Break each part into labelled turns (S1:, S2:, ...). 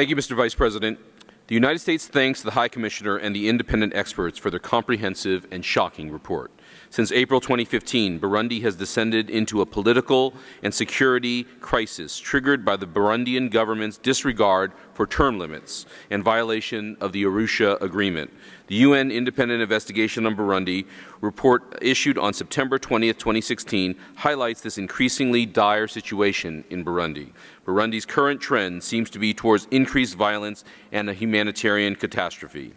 S1: Thank you, Mr. Vice President. The United States thanks the High Commissioner and the independent experts for their comprehensive and shocking report. Since April 2015, Burundi has descended into a political and security crisis triggered by the Burundian government's disregard for term limits and violation of the Arusha Agreement. The UN Independent Investigation on Burundi report issued on September 20, 2016 highlights this increasingly dire situation in Burundi. Burundi's current trend seems to be towards increased violence and a humanitarian catastrophe.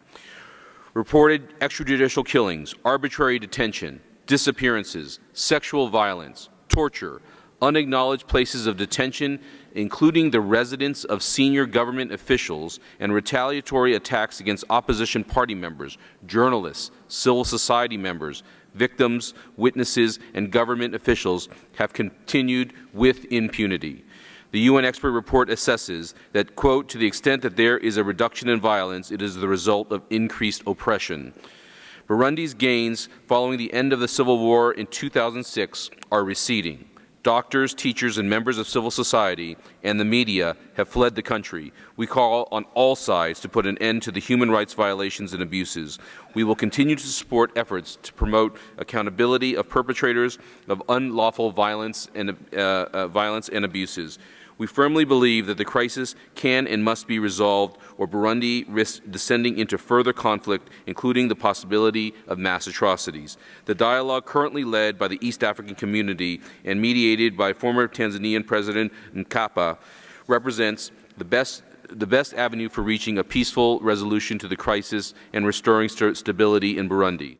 S1: Reported extrajudicial killings, arbitrary detention, disappearances, sexual violence, torture, unacknowledged places of detention, including the residence of senior government officials, and retaliatory attacks against opposition party members, journalists, civil society members, victims, witnesses, and government officials have continued with impunity. The UN expert report assesses that, quote, to the extent that there is a reduction in violence, it is the result of increased oppression. Burundi's gains following the end of the civil war in 2006 are receding. Doctors, teachers, and members of civil society and the media have fled the country. We call on all sides to put an end to the human rights violations and abuses. We will continue to support efforts to promote accountability of perpetrators of unlawful violence and abuses. We firmly believe that the crisis can and must be resolved, or Burundi risks descending into further conflict, including the possibility of mass atrocities. The dialogue currently led by the East African Community and mediated by former Tanzanian President Mkapa represents the best avenue for reaching a peaceful resolution to the crisis and restoring stability in Burundi.